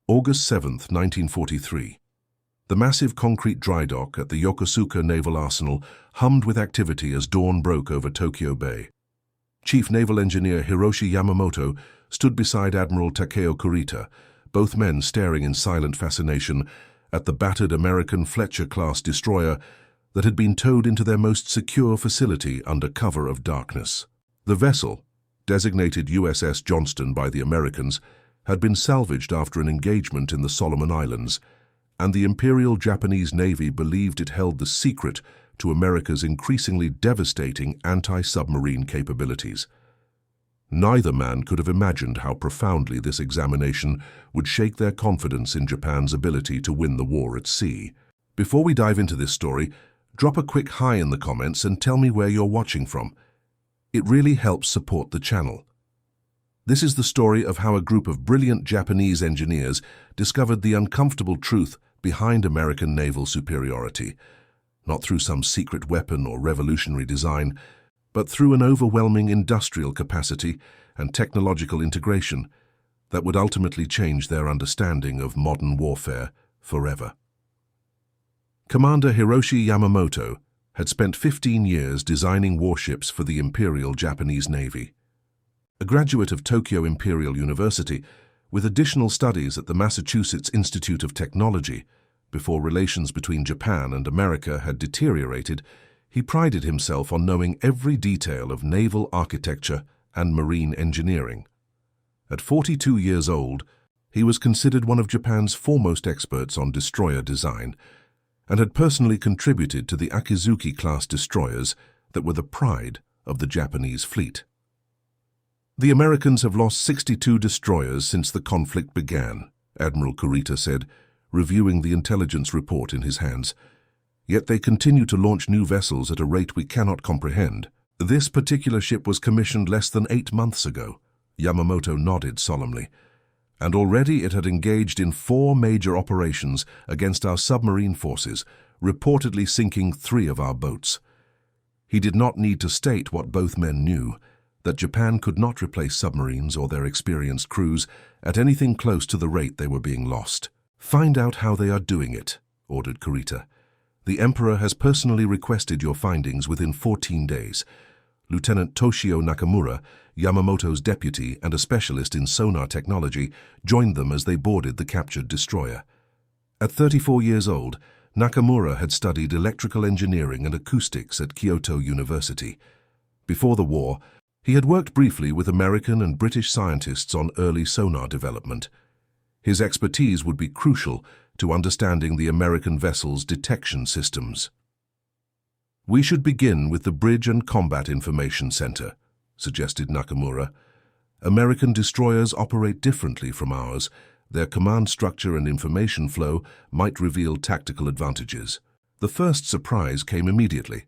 August 7, 1943. The massive concrete dry dock at the Yokosuka Naval Arsenal hummed with activity as dawn broke over Tokyo Bay. Chief Naval Engineer Hiroshi Yamamoto stood beside Admiral Takeo Kurita, both men staring in silent fascination at the battered American Fletcher-class destroyer that had been towed into their most secure facility under cover of darkness. The vessel, designated USS Johnston by the Americans, had been salvaged after an engagement in the Solomon Islands, and the Imperial Japanese Navy believed it held the secret to America's increasingly devastating anti-submarine capabilities. Neither man could have imagined how profoundly this examination would shake their confidence in Japan's ability to win the war at sea. Before we dive into this story, drop a quick hi in the comments and tell me where you're watching from. It really helps support the channel. This is the story of how a group of brilliant Japanese engineers discovered the uncomfortable truth behind American naval superiority, not through some secret weapon or revolutionary design, but through an overwhelming industrial capacity and technological integration that would ultimately change their understanding of modern warfare forever. Commander Hiroshi Yamamoto had spent 15 years designing warships for the Imperial Japanese Navy. A graduate of Tokyo Imperial University, with additional studies at the Massachusetts Institute of Technology, before relations between Japan and America had deteriorated, he prided himself on knowing every detail of naval architecture and marine engineering. At 42 years old, he was considered one of Japan's foremost experts on destroyer design, and had personally contributed to the Akizuki-class destroyers that were the pride of the Japanese fleet. The Americans have lost 62 destroyers since the conflict began, Admiral Kurita said, reviewing the intelligence report in his hands. Yet they continue to launch new vessels at a rate we cannot comprehend. This particular ship was commissioned less than 8 months ago, Yamamoto nodded solemnly, and already it had engaged in 4 major operations against our submarine forces, reportedly sinking 3 of our boats. He did not need to state what both men knew, that Japan could not replace submarines or their experienced crews at anything close to the rate they were being lost. "Find out how they are doing it," ordered Kurita. "The Emperor has personally requested your findings within 14 days. Lieutenant Toshio Nakamura, Yamamoto's deputy and a specialist in sonar technology, joined them as they boarded the captured destroyer. At 34 years old, Nakamura had studied electrical engineering and acoustics at Kyoto University. Before the war, he had worked briefly with American and British scientists on early sonar development. His expertise would be crucial to understanding the American vessel's detection systems. "We should begin with the Bridge and Combat Information Center," suggested Nakamura. "American destroyers operate differently from ours. Their command structure and information flow might reveal tactical advantages." The first surprise came immediately.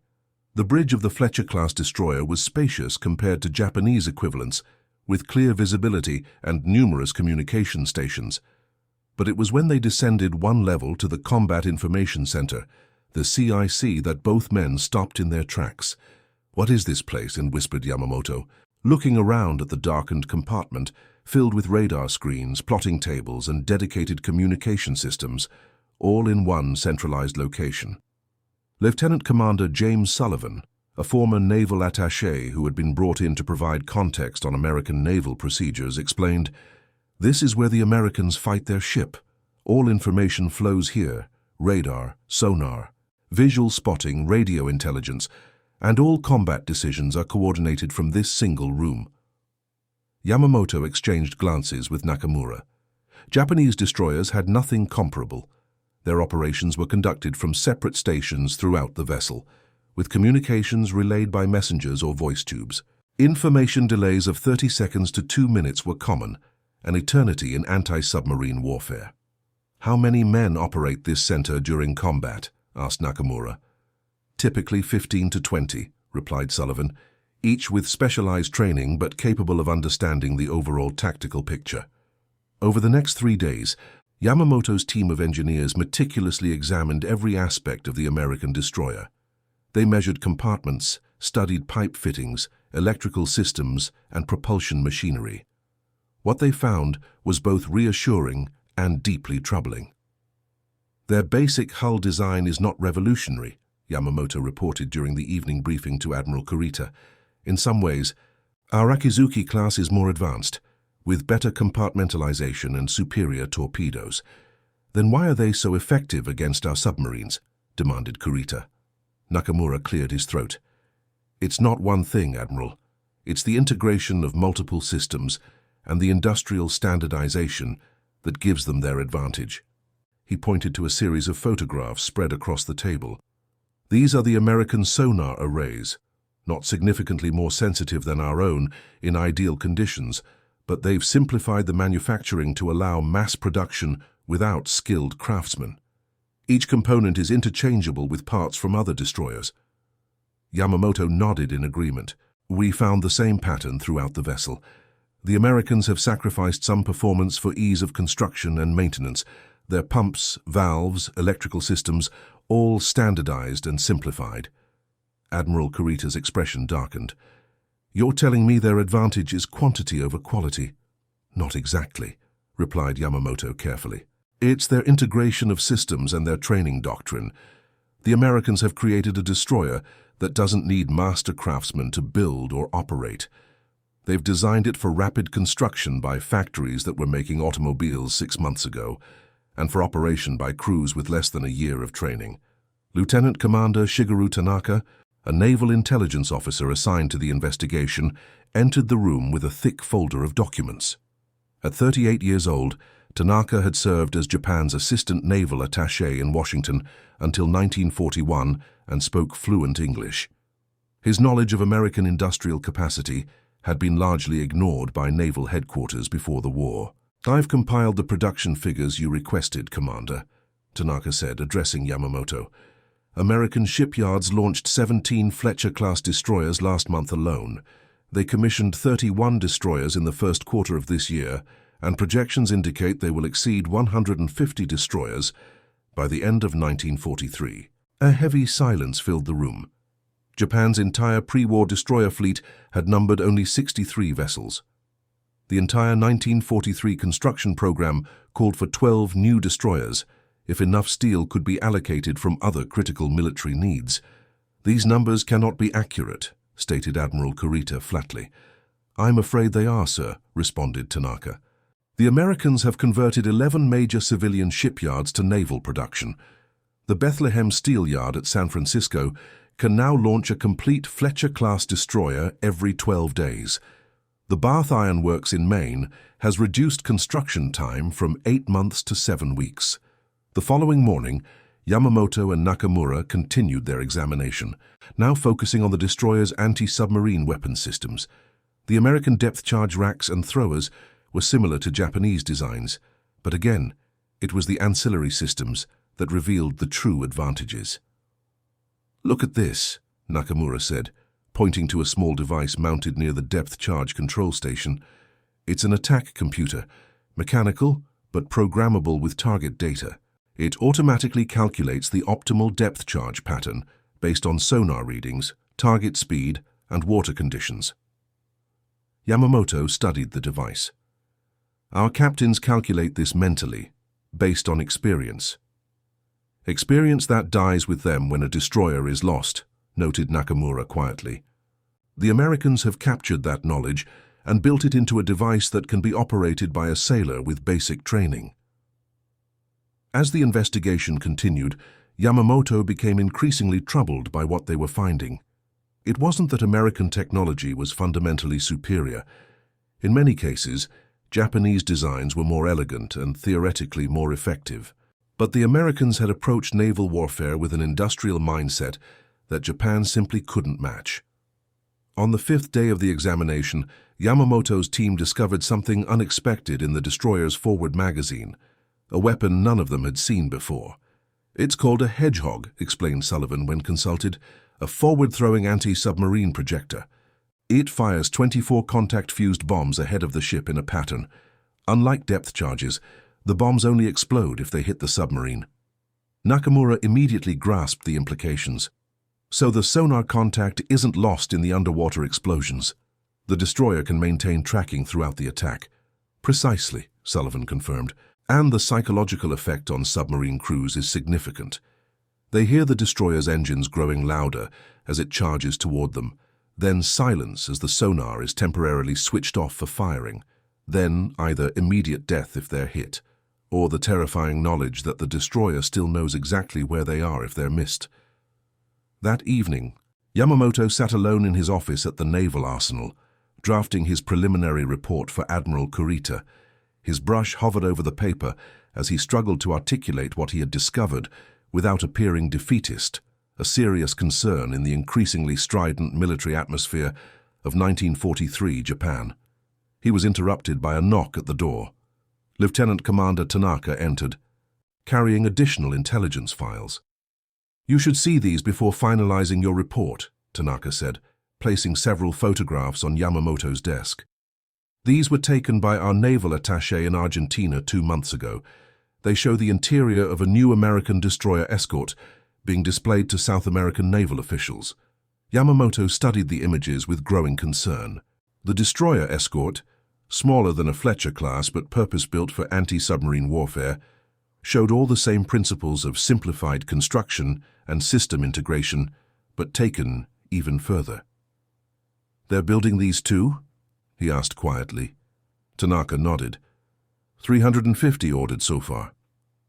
The bridge of the Fletcher-class destroyer was spacious compared to Japanese equivalents, with clear visibility and numerous communication stations. But it was when they descended one level to the Combat Information Center, the CIC, that both men stopped in their tracks. "What is this place?" whispered Yamamoto, looking around at the darkened compartment, filled with radar screens, plotting tables, and dedicated communication systems, all in one centralized location. Lieutenant Commander James Sullivan, a former naval attaché who had been brought in to provide context on American naval procedures, explained, "This is where the Americans fight their ship. All information flows here: radar, sonar, visual spotting, radio intelligence, and all combat decisions are coordinated from this single room." Yamamoto exchanged glances with Nakamura. Japanese destroyers had nothing comparable. Their operations were conducted from separate stations throughout the vessel, with communications relayed by messengers or voice tubes. Information delays of 30 seconds to 2 minutes were common, an eternity in anti-submarine warfare. "How many men operate this center during combat?" asked Nakamura. "Typically 15 to 20, replied Sullivan, each with specialized training but capable of understanding the overall tactical picture. Over the next 3 days, Yamamoto's team of engineers meticulously examined every aspect of the American destroyer. They measured compartments, studied pipe fittings, electrical systems, and propulsion machinery. What they found was both reassuring and deeply troubling. Their basic hull design is not revolutionary, Yamamoto reported during the evening briefing to Admiral Kurita. In some ways, our Akizuki class is more advanced, with better compartmentalization and superior torpedoes. Then why are they so effective against our submarines? Demanded Kurita. Nakamura cleared his throat. It's not one thing, Admiral. It's the integration of multiple systems and the industrial standardization that gives them their advantage. He pointed to a series of photographs spread across the table. These are the American sonar arrays, not significantly more sensitive than our own in ideal conditions, but they've simplified the manufacturing to allow mass production without skilled craftsmen. Each component is interchangeable with parts from other destroyers. Yamamoto nodded in agreement. We found the same pattern throughout the vessel. The Americans have sacrificed some performance for ease of construction and maintenance. Their pumps, valves, electrical systems, all standardized and simplified. Admiral Kurita's expression darkened. You're telling me their advantage is quantity over quality? Not exactly, replied Yamamoto carefully. It's their integration of systems and their training doctrine. The Americans have created a destroyer that doesn't need master craftsmen to build or operate. They've designed it for rapid construction by factories that were making automobiles 6 months ago, and for operation by crews with less than a year of training. Lieutenant Commander Shigeru Tanaka, a naval intelligence officer assigned to the investigation, entered the room with a thick folder of documents. At 38 years old, Tanaka had served as Japan's assistant naval attaché in Washington until 1941 and spoke fluent English. His knowledge of American industrial capacity had been largely ignored by naval headquarters before the war. I've compiled the production figures you requested, Commander, Tanaka said, addressing Yamamoto. American shipyards launched 17 Fletcher-class destroyers last month alone. They commissioned 31 destroyers in the first quarter of this year, and projections indicate they will exceed 150 destroyers by the end of 1943. A heavy silence filled the room. Japan's entire pre-war destroyer fleet had numbered only 63 vessels. The entire 1943 construction program called for 12 new destroyers, if enough steel could be allocated from other critical military needs. These numbers cannot be accurate, stated Admiral Kurita flatly. I'm afraid they are, sir, responded Tanaka. The Americans have converted 11 major civilian shipyards to naval production. The Bethlehem Steel Yard at San Francisco can now launch a complete Fletcher-class destroyer every 12 days. The Bath Iron Works in Maine has reduced construction time from 8 months to 7 weeks. The following morning, Yamamoto and Nakamura continued their examination, now focusing on the destroyer's anti-submarine weapon systems. The American depth charge racks and throwers were similar to Japanese designs, but again, it was the ancillary systems that revealed the true advantages. Look at this, Nakamura said, pointing to a small device mounted near the depth charge control station. It's an attack computer, mechanical but programmable with target data. It automatically calculates the optimal depth charge pattern based on sonar readings, target speed, and water conditions. Yamamoto studied the device. Our captains calculate this mentally, based on experience. Experience that dies with them when a destroyer is lost, noted Nakamura quietly. The Americans have captured that knowledge and built it into a device that can be operated by a sailor with basic training. As the investigation continued, Yamamoto became increasingly troubled by what they were finding. It wasn't that American technology was fundamentally superior. In many cases, Japanese designs were more elegant and theoretically more effective. But the Americans had approached naval warfare with an industrial mindset that Japan simply couldn't match. On the 5th day of the examination, Yamamoto's team discovered something unexpected in the destroyer's forward magazine, a weapon none of them had seen before. It's called a hedgehog, explained Sullivan when consulted, a forward-throwing anti-submarine projector. It fires 24 contact-fused bombs ahead of the ship in a pattern. Unlike depth charges, the bombs only explode if they hit the submarine. Nakamura immediately grasped the implications. So the sonar contact isn't lost in the underwater explosions. The destroyer can maintain tracking throughout the attack. Precisely, Sullivan confirmed. And the psychological effect on submarine crews is significant. They hear the destroyer's engines growing louder as it charges toward them, then silence as the sonar is temporarily switched off for firing, then either immediate death if they're hit, or the terrifying knowledge that the destroyer still knows exactly where they are if they're missed. That evening, Yamamoto sat alone in his office at the Naval Arsenal, drafting his preliminary report for Admiral Kurita. His brush hovered over the paper as he struggled to articulate what he had discovered without appearing defeatist, a serious concern in the increasingly strident military atmosphere of 1943 Japan. He was interrupted by a knock at the door. Lieutenant Commander Tanaka entered, carrying additional intelligence files. "You should see these before finalizing your report," Tanaka said, placing several photographs on Yamamoto's desk. "These were taken by our naval attaché in Argentina 2 months ago. They show the interior of a new American destroyer escort being displayed to South American naval officials." Yamamoto studied the images with growing concern. The destroyer escort, smaller than a Fletcher class but purpose-built for anti-submarine warfare, showed all the same principles of simplified construction and system integration, but taken even further. "They're building these too?" he asked quietly. Tanaka nodded. 350 ordered so far.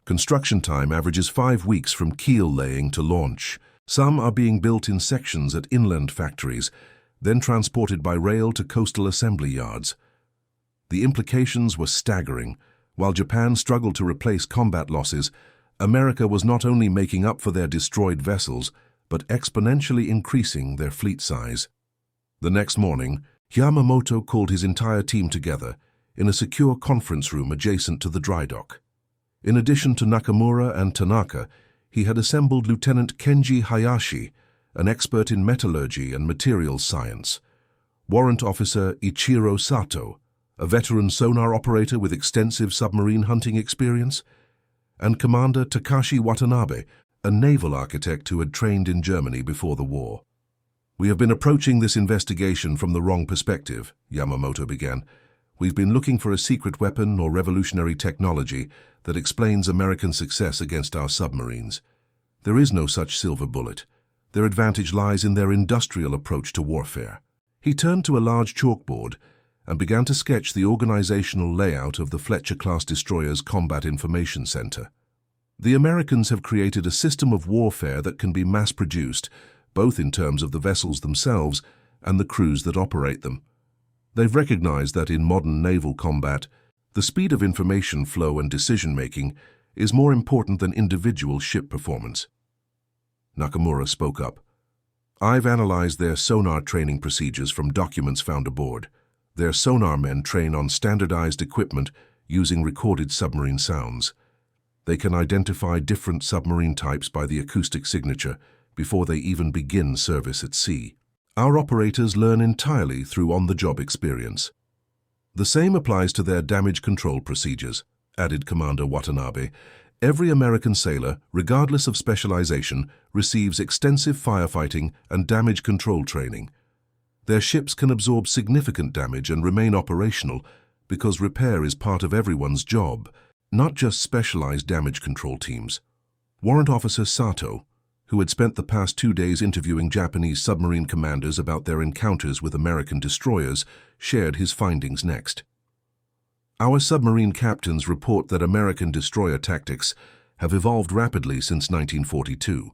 Construction time averages 5 weeks from keel laying to launch. Some are being built in sections at inland factories, then transported by rail to coastal assembly yards. The implications were staggering. While Japan struggled to replace combat losses, America was not only making up for their destroyed vessels, but exponentially increasing their fleet size. The next morning, Yamamoto called his entire team together in a secure conference room adjacent to the dry dock. In addition to Nakamura and Tanaka, he had assembled Lieutenant Kenji Hayashi, an expert in metallurgy and materials science, Warrant Officer Ichiro Sato, a veteran sonar operator with extensive submarine hunting experience, and Commander Takashi Watanabe, a naval architect who had trained in Germany before the war. "We have been approaching this investigation from the wrong perspective," Yamamoto began. "We've been looking for a secret weapon or revolutionary technology that explains American success against our submarines. There is no such silver bullet. Their advantage lies in their industrial approach to warfare." He turned to a large chalkboard and began to sketch the organizational layout of the Fletcher-class destroyer's Combat Information Center. The Americans have created a system of warfare that can be mass-produced, both in terms of the vessels themselves and the crews that operate them. They've recognized that in modern naval combat, the speed of information flow and decision-making is more important than individual ship performance. Nakamura spoke up. "I've analyzed their sonar training procedures from documents found aboard. Their sonar men train on standardized equipment using recorded submarine sounds. They can identify different submarine types by the acoustic signature before they even begin service at sea. Our operators learn entirely through on-the-job experience. The same applies to their damage control procedures," added Commander Watanabe. "Every American sailor, regardless of specialization, receives extensive firefighting and damage control training. Their ships can absorb significant damage and remain operational because repair is part of everyone's job, not just specialized damage control teams." Warrant Officer Sato, who had spent the past 2 days interviewing Japanese submarine commanders about their encounters with American destroyers, shared his findings next. "Our submarine captains report that American destroyer tactics have evolved rapidly since 1942.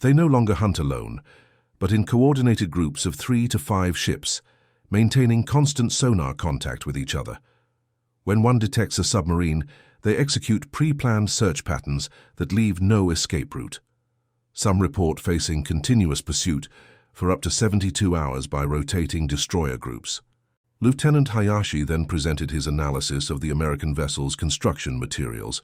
They no longer hunt alone, but in coordinated groups of 3 to 5 ships, maintaining constant sonar contact with each other. When one detects a submarine, they execute pre-planned search patterns that leave no escape route. Some report facing continuous pursuit for up to 72 hours by rotating destroyer groups." Lieutenant Hayashi then presented his analysis of the American vessel's construction materials.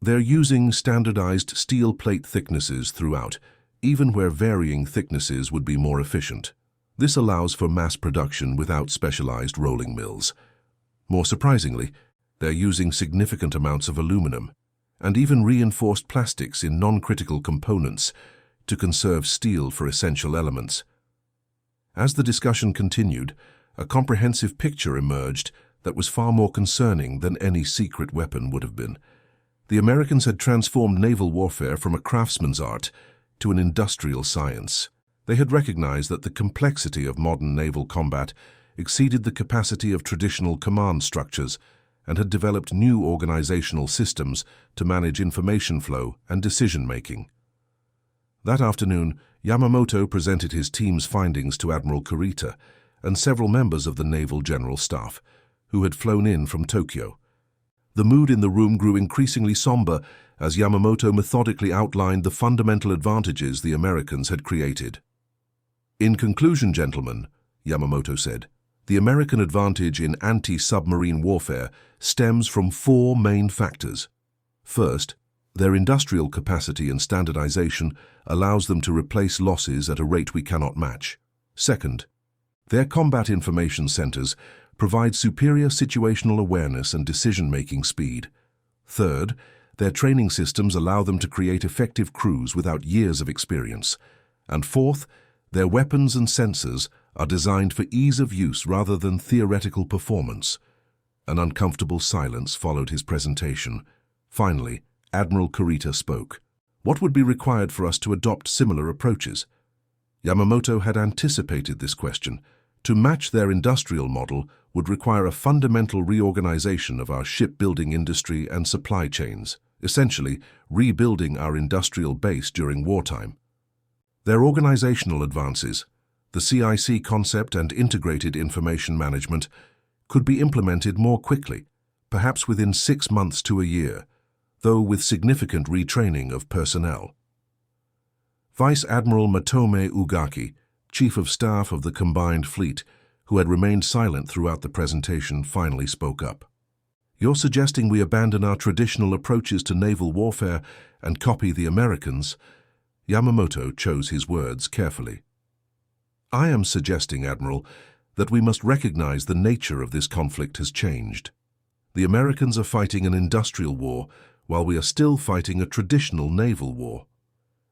"They're using standardized steel plate thicknesses throughout, even where varying thicknesses would be more efficient. This allows for mass production without specialized rolling mills. More surprisingly, they're using significant amounts of aluminum and even reinforced plastics in non-critical components to conserve steel for essential elements." As the discussion continued, a comprehensive picture emerged that was far more concerning than any secret weapon would have been. The Americans had transformed naval warfare from a craftsman's art to an industrial science. They had recognized that the complexity of modern naval combat exceeded the capacity of traditional command structures and had developed new organizational systems to manage information flow and decision-making. That afternoon, Yamamoto presented his team's findings to Admiral Kurita and several members of the Naval General Staff, who had flown in from Tokyo. The mood in the room grew increasingly somber as Yamamoto methodically outlined the fundamental advantages the Americans had created. "In conclusion, gentlemen," Yamamoto said, "the American advantage in anti-submarine warfare stems from four main factors. First, their industrial capacity and standardization allows them to replace losses at a rate we cannot match. Second, their combat information centers provide superior situational awareness and decision-making speed. Third, their training systems allow them to create effective crews without years of experience. And fourth, their weapons and sensors are designed for ease of use rather than theoretical performance." An uncomfortable silence followed his presentation. Finally, Admiral Kurita spoke. "What would be required for us to adopt similar approaches?" Yamamoto had anticipated this question. To match their industrial model would require a fundamental reorganization of our shipbuilding industry and supply chains, essentially rebuilding our industrial base during wartime. Their organizational advances, the CIC concept and integrated information management, could be implemented more quickly, perhaps within 6 months to a year, though with significant retraining of personnel. Vice Admiral Matome Ugaki, Chief of Staff of the Combined Fleet, who had remained silent throughout the presentation, finally spoke up. "You're suggesting we abandon our traditional approaches to naval warfare and copy the Americans?" Yamamoto chose his words carefully. "I am suggesting, Admiral, that we must recognize the nature of this conflict has changed. The Americans are fighting an industrial war while we are still fighting a traditional naval war.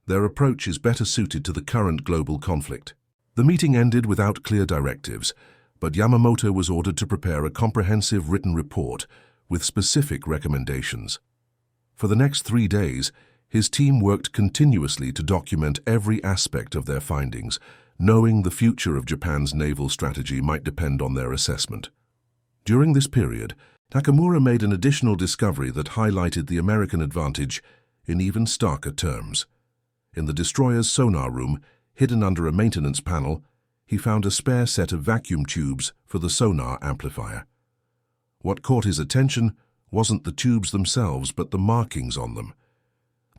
Their approach is better suited to the current global conflict." The meeting ended without clear directives, but Yamamoto was ordered to prepare a comprehensive written report with specific recommendations. For the next 3 days, his team worked continuously to document every aspect of their findings, knowing the future of Japan's naval strategy might depend on their assessment. During this period, Nakamura made an additional discovery that highlighted the American advantage in even starker terms. In the destroyer's sonar room, hidden under a maintenance panel, he found a spare set of vacuum tubes for the sonar amplifier. What caught his attention wasn't the tubes themselves, but the markings on them.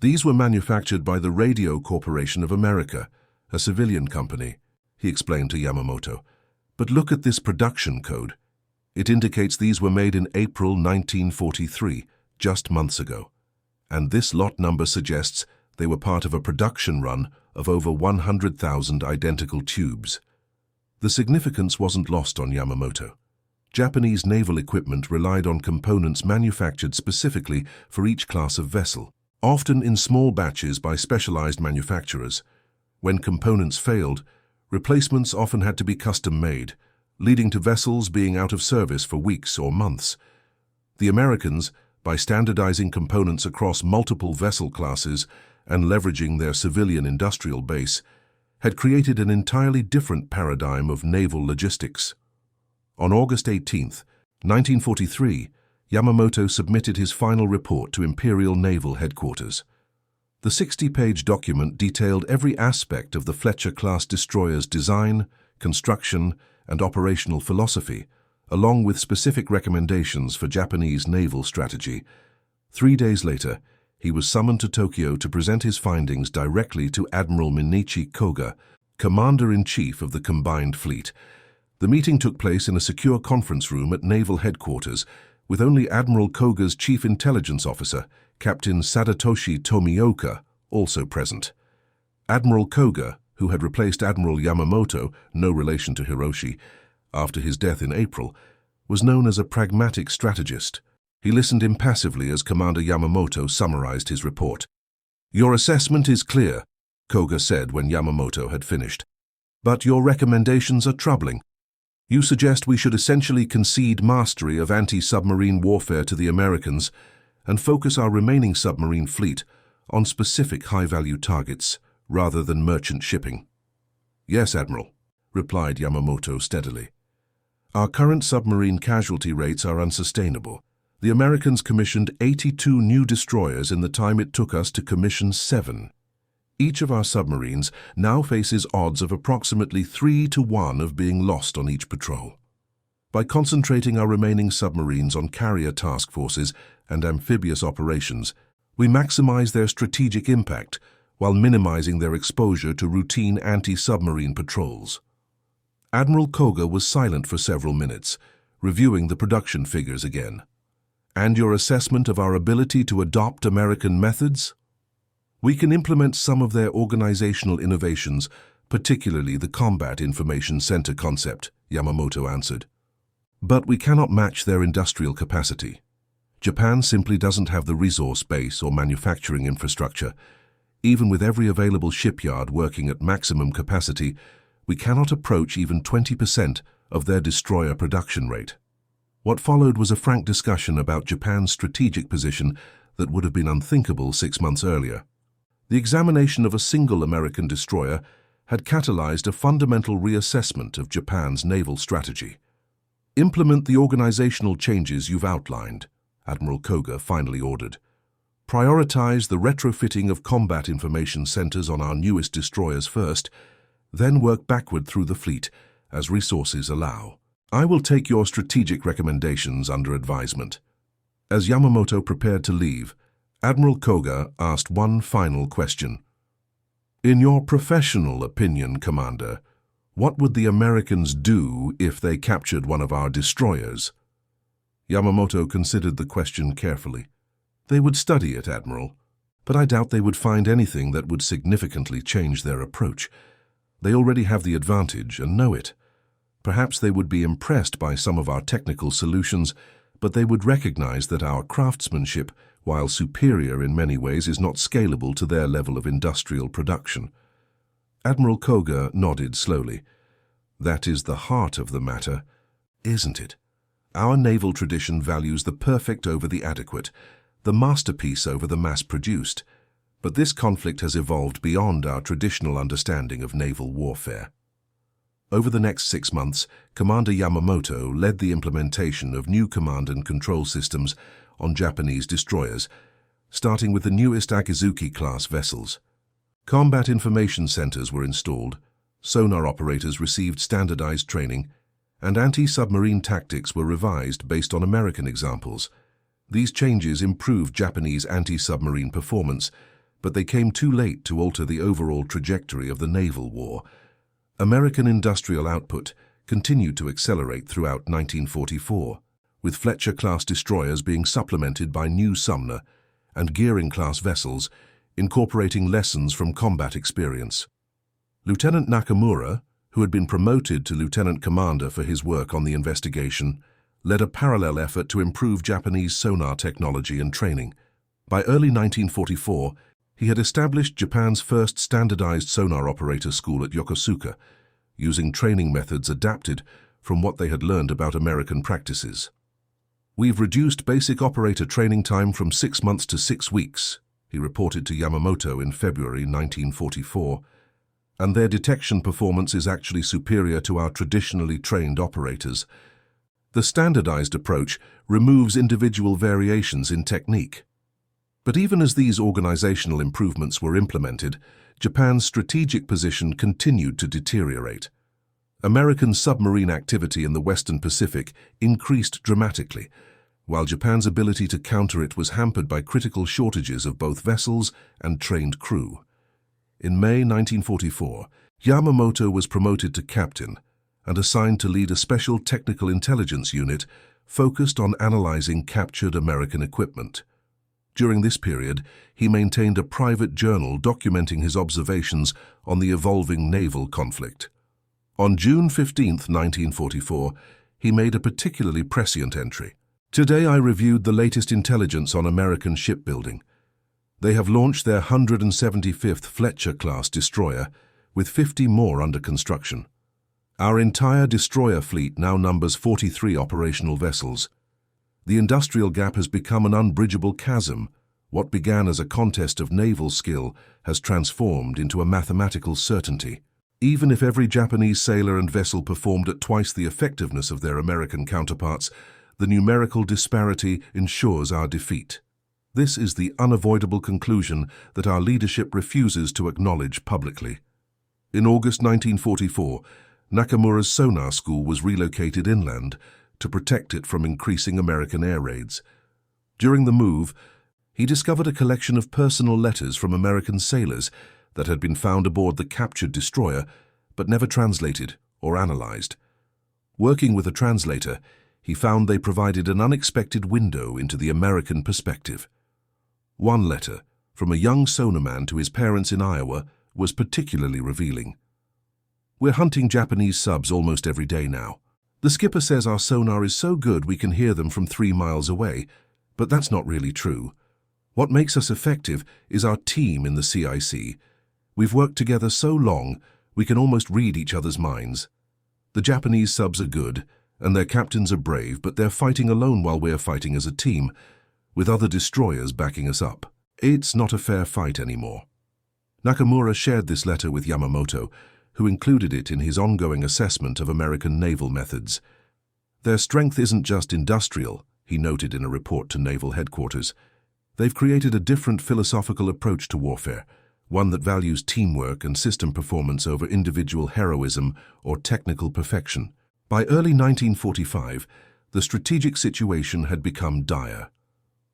These were manufactured by the Radio Corporation of America, a civilian company, he explained to Yamamoto. "But look at this production code. It indicates these were made in April 1943, just months ago. And this lot number suggests they were part of a production run of over 100,000 identical tubes." The significance wasn't lost on Yamamoto. Japanese naval equipment relied on components manufactured specifically for each class of vessel, often in small batches by specialized manufacturers. When components failed, replacements often had to be custom-made, leading to vessels being out of service for weeks or months. The Americans, by standardizing components across multiple vessel classes and leveraging their civilian industrial base, had created an entirely different paradigm of naval logistics. On August 18, 1943, Yamamoto submitted his final report to Imperial Naval Headquarters. The 60-page document detailed every aspect of the Fletcher-class destroyer's design, construction, and operational philosophy, along with specific recommendations for Japanese naval strategy. 3 days later, he was summoned to Tokyo to present his findings directly to Admiral Minichi Koga, Commander-in-Chief of the Combined Fleet. The meeting took place in a secure conference room at Naval Headquarters, with only Admiral Koga's Chief Intelligence Officer, Captain Sadatoshi Tomioka, also present. Admiral Koga, who had replaced Admiral Yamamoto, no relation to Hiroshi, after his death in April, was known as a pragmatic strategist. He listened impassively as Commander Yamamoto summarized his report. "Your assessment is clear," Koga said when Yamamoto had finished. "But your recommendations are troubling. You suggest we should essentially concede mastery of anti-submarine warfare to the Americans and focus our remaining submarine fleet on specific high-value targets rather than merchant shipping. Yes, Admiral, replied Yamamoto steadily. Our current submarine casualty rates are unsustainable. The Americans commissioned 82 new destroyers in the time it took us to commission 7. Each of our submarines now faces odds of approximately 3 to 1 of being lost on each patrol. By concentrating our remaining submarines on carrier task forces and amphibious operations, we maximize their strategic impact while minimizing their exposure to routine anti-submarine patrols. Admiral Koga was silent for several minutes, reviewing the production figures again. And your assessment of our ability to adopt American methods? We can implement some of their organizational innovations, particularly the Combat Information Center concept, Yamamoto answered. But we cannot match their industrial capacity. Japan simply doesn't have the resource base or manufacturing infrastructure. Even with every available shipyard working at maximum capacity, we cannot approach even 20% of their destroyer production rate. What followed was a frank discussion about Japan's strategic position that would have been unthinkable 6 months earlier. The examination of a single American destroyer had catalyzed a fundamental reassessment of Japan's naval strategy. Implement the organizational changes you've outlined, Admiral Koga finally ordered. Prioritize the retrofitting of combat information centers on our newest destroyers first, then work backward through the fleet as resources allow. I will take your strategic recommendations under advisement. As Yamamoto prepared to leave, Admiral Koga asked one final question. In your professional opinion, Commander, what would the Americans do if they captured one of our destroyers? Yamamoto considered the question carefully. They would study it, Admiral, but I doubt they would find anything that would significantly change their approach. They already have the advantage and know it. Perhaps they would be impressed by some of our technical solutions, but they would recognize that our craftsmanship, while superior in many ways, is not scalable to their level of industrial production. Admiral Koga nodded slowly. That is the heart of the matter, isn't it? Our naval tradition values the perfect over the adequate, the masterpiece over the mass-produced. But this conflict has evolved beyond our traditional understanding of naval warfare. Over the next 6 months, Commander Yamamoto led the implementation of new command and control systems on Japanese destroyers, starting with the newest Akizuki-class vessels. Combat information centers were installed, sonar operators received standardized training, and anti-submarine tactics were revised based on American examples. These changes improved Japanese anti-submarine performance, but they came too late to alter the overall trajectory of the naval war. American industrial output continued to accelerate throughout 1944, with Fletcher-class destroyers being supplemented by new Sumner and Gearing-class vessels, incorporating lessons from combat experience. Lieutenant Nakamura, who had been promoted to lieutenant commander for his work on the investigation, led a parallel effort to improve Japanese sonar technology and training. By early 1944, he had established Japan's first standardized sonar operator school at Yokosuka, using training methods adapted from what they had learned about American practices. We've reduced basic operator training time from 6 months to 6 weeks, he reported to Yamamoto in February 1944, and their detection performance is actually superior to our traditionally trained operators. The standardized approach removes individual variations in technique. But even as these organizational improvements were implemented, Japan's strategic position continued to deteriorate. American submarine activity in the Western Pacific increased dramatically, while Japan's ability to counter it was hampered by critical shortages of both vessels and trained crew. In May 1944, Yamamoto was promoted to captain and assigned to lead a special technical intelligence unit focused on analyzing captured American equipment. During this period, he maintained a private journal documenting his observations on the evolving naval conflict. On June 15, 1944, he made a particularly prescient entry. Today I reviewed the latest intelligence on American shipbuilding. They have launched their 175th Fletcher-class destroyer, with 50 more under construction. Our entire destroyer fleet now numbers 43 operational vessels. The industrial gap has become an unbridgeable chasm. What began as a contest of naval skill has transformed into a mathematical certainty. Even if every Japanese sailor and vessel performed at twice the effectiveness of their American counterparts, the numerical disparity ensures our defeat. This is the unavoidable conclusion that our leadership refuses to acknowledge publicly. In August 1944, Nakamura's sonar school was relocated inland to protect it from increasing American air raids. During the move, he discovered a collection of personal letters from American sailors that had been found aboard the captured destroyer but never translated or analyzed. Working with a translator, he found they provided an unexpected window into the American perspective. One letter, from a young sonarman to his parents in Iowa, was particularly revealing. "We're hunting Japanese subs almost every day now. The skipper says our sonar is so good we can hear them from 3 miles away, but that's not really true. What makes us effective is our team in the CIC. We've worked together so long, we can almost read each other's minds. The Japanese subs are good, and their captains are brave, but they're fighting alone while we're fighting as a team, with other destroyers backing us up. It's not a fair fight anymore." Nakamura shared this letter with Yamamoto, who included it in his ongoing assessment of American naval methods. "Their strength isn't just industrial," he noted in a report to Naval Headquarters. "They've created a different philosophical approach to warfare, one that values teamwork and system performance over individual heroism or technical perfection." By early 1945, the strategic situation had become dire.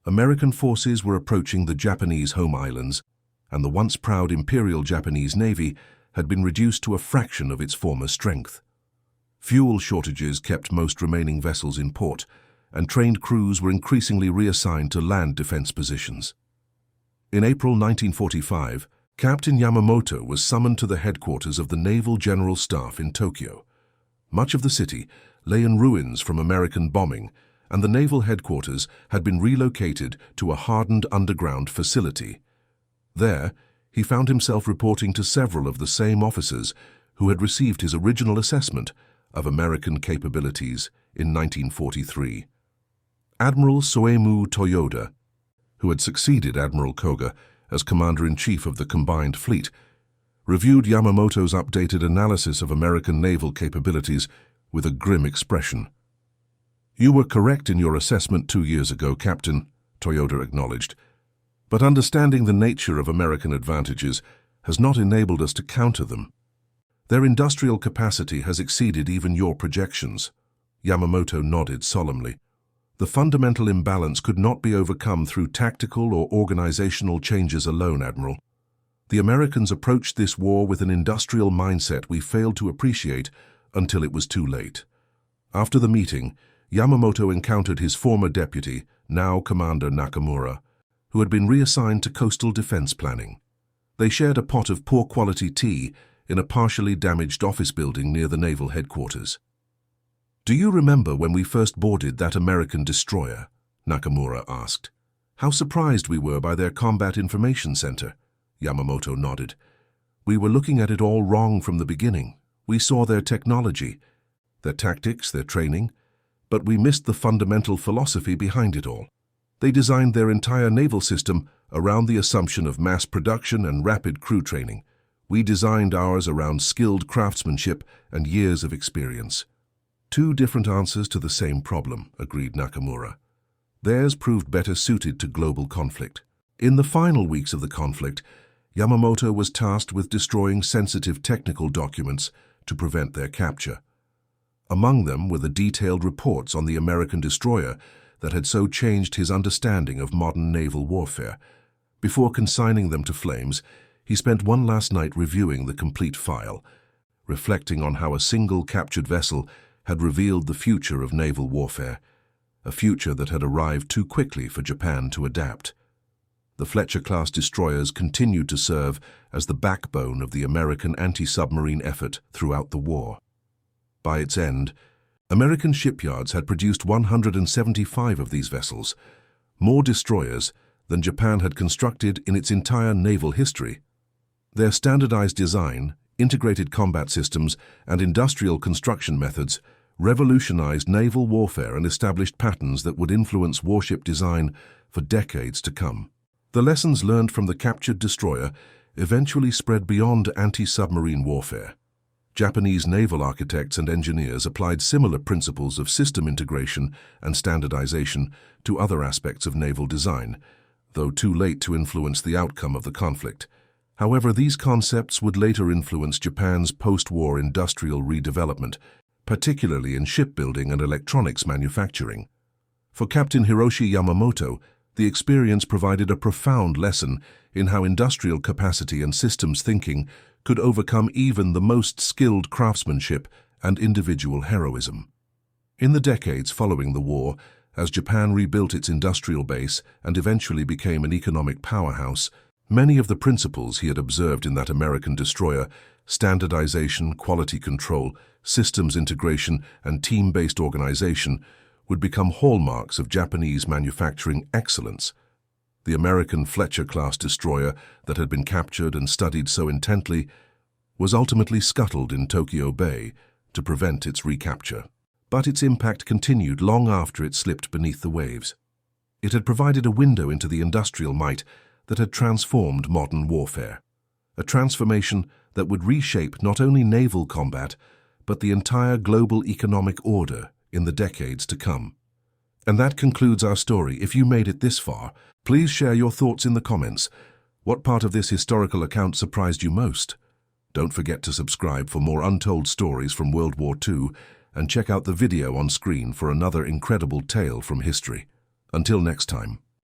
American forces were approaching the Japanese home islands, and the once proud Imperial Japanese Navy had been reduced to a fraction of its former strength. Fuel shortages kept most remaining vessels in port, and trained crews were increasingly reassigned to land defense positions. In April 1945, Captain Yamamoto was summoned to the headquarters of the Naval General Staff in Tokyo. Much of the city lay in ruins from American bombing, and the naval headquarters had been relocated to a hardened underground facility. There, he found himself reporting to several of the same officers who had received his original assessment of American capabilities in 1943. Admiral Soemu Toyoda, who had succeeded Admiral Koga as Commander-in-Chief of the Combined Fleet, reviewed Yamamoto's updated analysis of American naval capabilities with a grim expression. "You were correct in your assessment 2 years ago, Captain," Toyoda acknowledged. "But understanding the nature of American advantages has not enabled us to counter them. Their industrial capacity has exceeded even your projections." Yamamoto nodded solemnly. "The fundamental imbalance could not be overcome through tactical or organizational changes alone, Admiral. The Americans approached this war with an industrial mindset we failed to appreciate until it was too late." After the meeting, Yamamoto encountered his former deputy, now Commander Nakamura, who had been reassigned to coastal defense planning. They shared a pot of poor-quality tea in a partially damaged office building near the naval headquarters. "Do you remember when we first boarded that American destroyer?" Nakamura asked. "How surprised we were by their combat information center." Yamamoto nodded. "We were looking at it all wrong from the beginning. We saw their technology, their tactics, their training, but we missed the fundamental philosophy behind it all. They designed their entire naval system around the assumption of mass production and rapid crew training. We designed ours around skilled craftsmanship and years of experience." "Two different answers to the same problem," agreed Nakamura. Theirs proved better suited to global conflict. In the final weeks of the conflict, Yamamoto was tasked with destroying sensitive technical documents to prevent their capture. Among them were the detailed reports on the American destroyer that had so changed his understanding of modern naval warfare. Before consigning them to flames, he spent one last night reviewing the complete file, reflecting on how a single captured vessel had revealed the future of naval warfare, a future that had arrived too quickly for Japan to adapt. The Fletcher-class destroyers continued to serve as the backbone of the American anti-submarine effort throughout the war. By its end, American shipyards had produced 175 of these vessels, more destroyers than Japan had constructed in its entire naval history. Their standardized design, integrated combat systems, and industrial construction methods revolutionized naval warfare and established patterns that would influence warship design for decades to come. The lessons learned from the captured destroyer eventually spread beyond anti-submarine warfare. Japanese naval architects and engineers applied similar principles of system integration and standardization to other aspects of naval design, though too late to influence the outcome of the conflict. However, these concepts would later influence Japan's post-war industrial redevelopment, particularly in shipbuilding and electronics manufacturing. For Captain Hiroshi Yamamoto, the experience provided a profound lesson in how industrial capacity and systems thinking could overcome even the most skilled craftsmanship and individual heroism. In the decades following the war, as Japan rebuilt its industrial base and eventually became an economic powerhouse, many of the principles he had observed in that American destroyer, standardization, quality control, systems integration, and team-based organization, would become hallmarks of Japanese manufacturing excellence. The American Fletcher-class destroyer that had been captured and studied so intently was ultimately scuttled in Tokyo Bay to prevent its recapture. But its impact continued long after it slipped beneath the waves. It had provided a window into the industrial might that had transformed modern warfare, a transformation that would reshape not only naval combat, but the entire global economic order in the decades to come. And that concludes our story. If you made it this far, please share your thoughts in the comments. What part of this historical account surprised you most? Don't forget to subscribe for more untold stories from World War II and check out the video on screen for another incredible tale from history. Until next time.